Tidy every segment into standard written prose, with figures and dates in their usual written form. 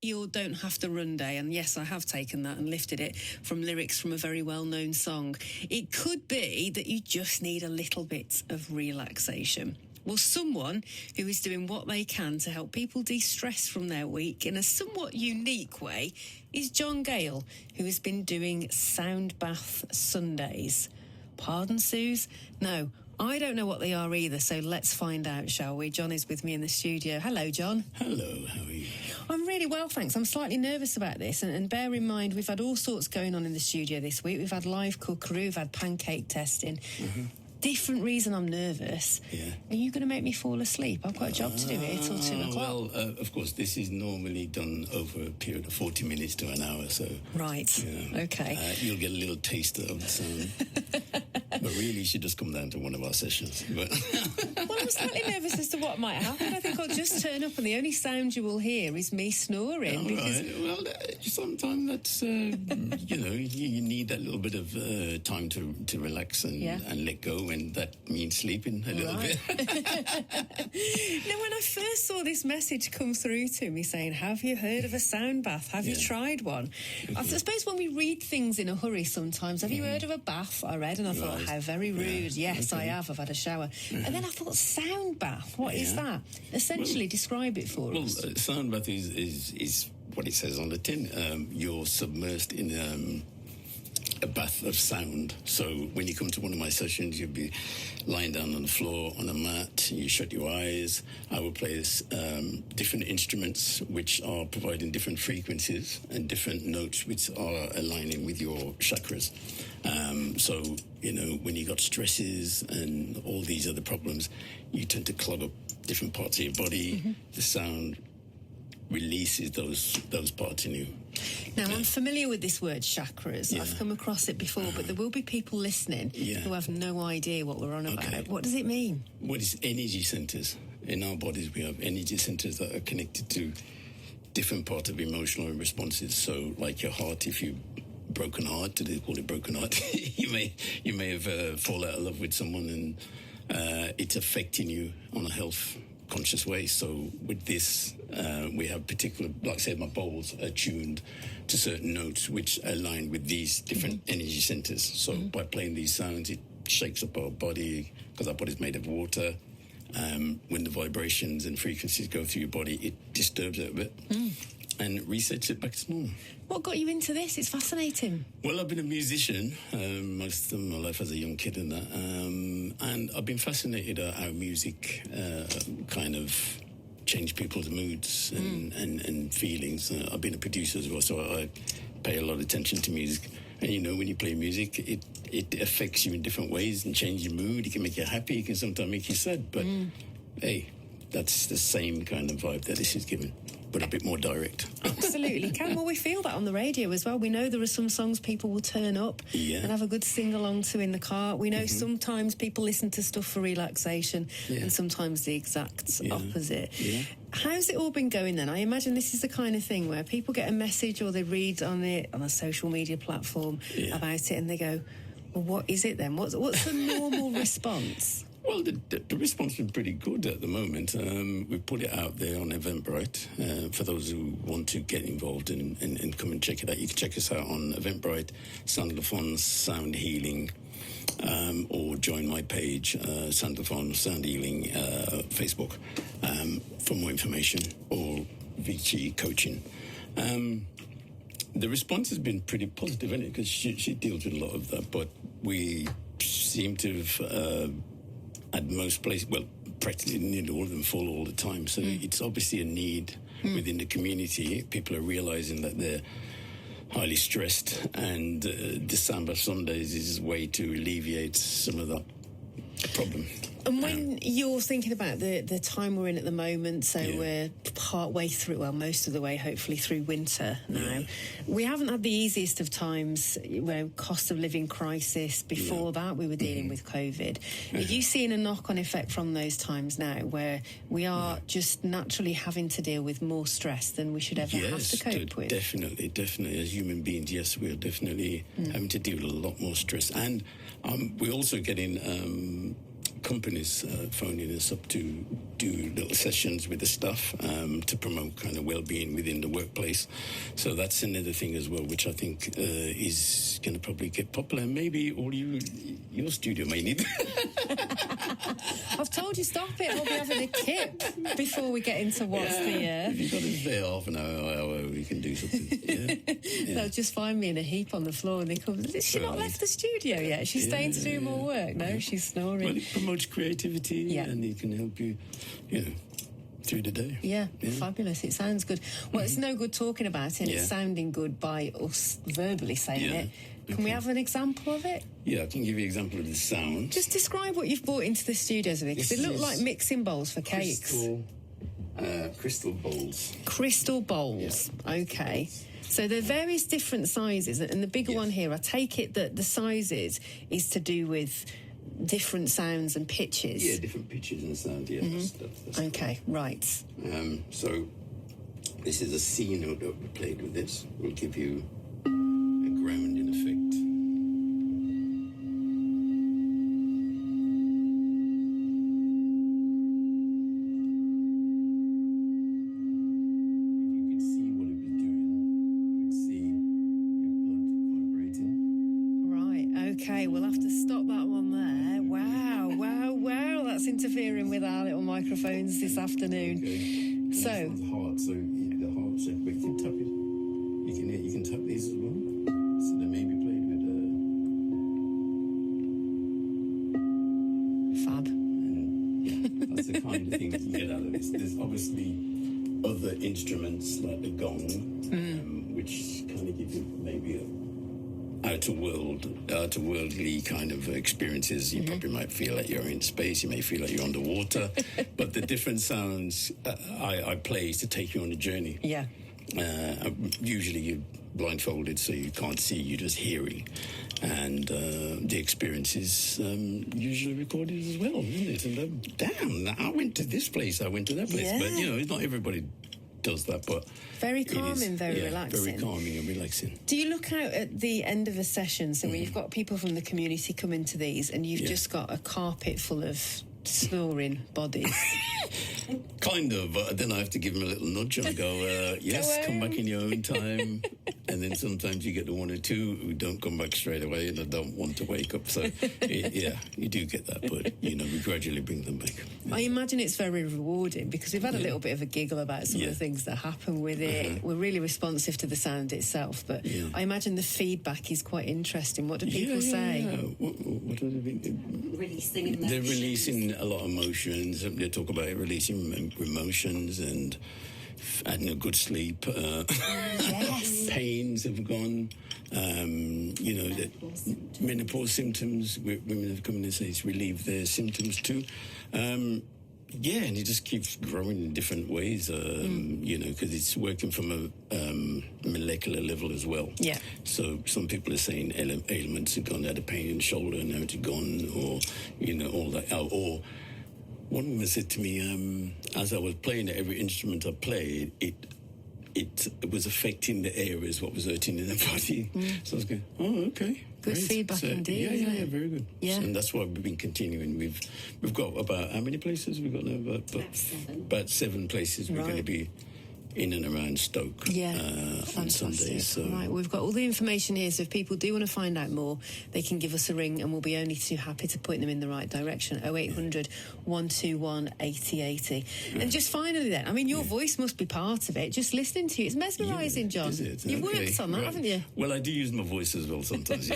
your Don't Have to Run Day, and yes, I have taken that and lifted it from lyrics from a very well-known song. It could be that you just need a little bit of relaxation. Well, someone who is doing what they can to help people de-stress from their week in a somewhat unique way is John Gale, who has been doing Sound Bath Sundays. Pardon, Suze? No, I don't know what they are either, so let's find out, shall we? John is with me in the studio. Hello, John. Hello, how are you? I'm really well, thanks. I'm slightly nervous about this, and bear in mind, we've had all sorts going on in the studio this week. We've had live cookery, we've had pancake testing. Different reason I'm nervous. Yeah. Are you going to make me fall asleep? I've got a job to do here till 2 o'clock. Well, of course, this is normally done over a period of 40 minutes to an hour, so... Right, okay. You'll get a little taste of the sound. But really, you should just come down to one of our sessions. But well, I'm slightly nervous as to what might happen. I think I'll just turn up and the only sound you will hear is me snoring. All right. Well, sometimes that's, you need that little bit of time to relax and let go, and that means sleeping a little bit. Now, when I first saw this message come through to me saying, have you heard of a sound bath? Have you tried one? I suppose when we read things in a hurry sometimes, have you heard of a bath? I read and I thought, how very rude. Yes, I have. I've had a shower. And then I thought, sound bath? What is that? Essentially, describe it for us. Well, sound bath is what it says on the tin. You're submersed in a bath of sound. So when you come to one of my sessions, you'll be lying down on the floor on a mat, you shut your eyes. I will play different instruments which are providing different frequencies and different notes which are aligning with your chakras. So, when you got stresses and all these other problems, you tend to clog up different parts of your body. The sound releases those parts in you. Now, I'm familiar with this word, chakras. I've come across it before, but there will be people listening who have no idea what we're on about. What does it mean? What is energy centers? In our bodies, we have energy centers that are connected to different parts of emotional responses. So, like your heart, if you broken heart, they call it broken heart, you may have fallen out of love with someone, and it's affecting you on a health conscious way. So with this, we have particular, like I said, my bowls are tuned to certain notes which align with these different energy centers. So by playing these sounds, it shakes up our body, because our body's made of water. When the vibrations and frequencies go through your body, it disturbs it a bit and resets it back to normal. What got you into this? It's fascinating. Well, I've been a musician most of my life as a young kid and that. And I've been fascinated at how music kind of changed people's moods and feelings. I've been a producer as well, so I pay a lot of attention to music. And, when you play music, it affects you in different ways and changes your mood. It can make you happy. It can sometimes make you sad. But, hey, that's the same kind of vibe that this is giving, but a bit more direct. Absolutely can. Well, we feel that on the radio as well. We know there are some songs people will turn up and have a good sing-along to in the car. We know sometimes people listen to stuff for relaxation and sometimes the exact opposite. How's it all been going then? I imagine this is the kind of thing where people get a message or they read on a social media platform about it and they go, well, what is it then? What's the normal response? Well, the response has been pretty good at the moment. We put it out there on Eventbrite. For those who want to get involved and come and check it out, you can check us out on Eventbrite, Sound of the Fon Sound Healing, or join my page, Sound of the Fon Sound Healing, Facebook, for more information, or Vici Coaching. The response has been pretty positive, isn't it? Because she deals with a lot of that, but we seem to have... at most places, well, practically nearly all of them full all the time. So it's obviously a need within the community. People are realizing that they're highly stressed, and the Sound Bath Sundays is a way to alleviate some of that problem. And when you're thinking about the time we're in at the moment, so we're part way through, well, most of the way, hopefully, through winter now. We haven't had the easiest of times, cost of living crisis. Before that, we were dealing with COVID. Are you seeing a knock-on effect from those times now, where we are just naturally having to deal with more stress than we should ever have to cope with? Definitely. As human beings, yes, we're definitely having to deal with a lot more stress. And we're also getting... companies phoning us up to do little sessions with the staff to promote kind of well-being within the workplace. So that's another thing as well, which I think is going to probably get popular. Maybe your studio may need. I've told you, stop it. I'll be having a kip before we get into what's the... If you've got to stay half an hour, we can do something. Yeah. They'll just find me in a heap on the floor and they come, has she not left the studio yet? She's staying to do more work. No, she's snoring. Well, it promotes creativity and it can help you, through the day. Yeah, fabulous. It sounds good. Well, it's no good talking about it and it's sounding good by us verbally saying it. Can we have an example of it? Yeah, I can give you an example of the sound. Just describe what you've brought into the studios with it, because they look like mixing bowls for cakes. Crystal bowls. Crystal bowls. Yeah. Okay. So there are various different sizes, and the bigger one here, I take it that the sizes is to do with different sounds and pitches. Yeah, different pitches and sound. Yeah. That's okay. Right. So this is a C note that we played with this. We'll give you a grounding effect. Okay, we'll have to stop that one there. Wow, that's interfering with our little microphones this afternoon. Okay. So this one's hard, so the hard shape, but you can tap it. You can tap these as well. So they may be played with fab. And, that's the kind of thing you can get out of this. There's obviously other instruments like the gong, which kind of give you maybe a outer-worldly kind of experiences. You probably might feel like you're in space, you may feel like you're underwater, but the different sounds I play is to take you on a journey. Yeah. Usually you're blindfolded, so you can't see, you're just hearing. And the experience is usually recorded as well, isn't it? And I went to this place, I went to that place. Yeah. But, it's not everybody does that, but very calming, very relaxing. Very calming and relaxing. Do you look out at the end of a session, so when you've got people from the community come into these and you've just got a carpet full of snoring bodies? Kind of, but then I have to give them a little nudge and go, yes, come back in your own time. And then sometimes you get the one or two who don't come back straight away and they don't want to wake up. So, you do get that, but, we gradually bring them back. I imagine it's very rewarding because we've had a little bit of a giggle about some of the things that happen with it. We're really responsive to the sound itself, but I imagine the feedback is quite interesting. What do people say? What do they think? Releasing emotions. They're releasing a lot of emotions. They talk about releasing emotions and having a good sleep. Pains have gone. The menopause symptoms. Women have come in and say it's relieved their symptoms too. And it just keeps growing in different ways, because it's working from a molecular level as well. Yeah. So some people are saying ailments have gone, had a pain in the shoulder and now it's gone, or, all that. Or one woman said to me, as I was playing every instrument I played, it was affecting the areas what was hurting in the body. So I was going, oh, okay. Good feedback indeed. Yeah, very good. Yeah. And that's why we've been continuing. We've got about how many places we've got now? About 7 places we're going to be in and around Stoke on Sundays. So. Right, we've got all the information here, so if people do want to find out more, they can give us a ring and we'll be only too happy to point them in the right direction. 0800 121 8080. And just finally then, I mean, your voice must be part of it. Just listening to you, it's mesmerising, John. Is it? You've worked on that, haven't you? Well, I do use my voice as well sometimes,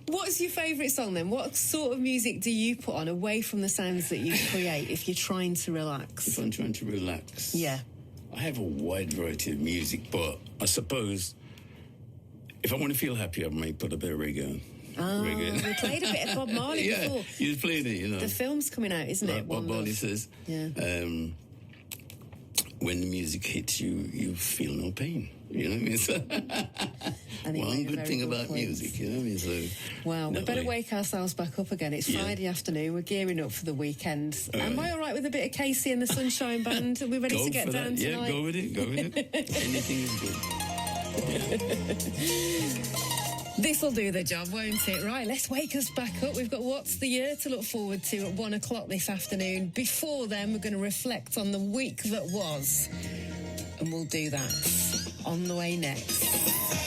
What's your favourite song then? What sort of music do you put on away from the sounds that you create if you're trying to relax? If I'm trying to relax. Yeah. I have a wide variety of music, but I suppose if I want to feel happy, I may put a bit of reggae on. Oh, we played a bit of Bob Marley before. You played it, The film's coming out, isn't it? Bob Marley says, when the music hits you, you feel no pain. You know what I mean? One good thing about music, you know what I mean? So, well, we better wake ourselves back up again. It's Friday afternoon. We're gearing up for the weekend. Am I all right with a bit of Casey and the Sunshine Band? Are we ready to get down tonight? Yeah, go with it. Anything is good. Yeah. This'll do the job, won't it? Right, let's wake us back up. We've got What's the Year to look forward to at 1 o'clock this afternoon. Before then, we're going to reflect on the week that was. And we'll do that on the way next.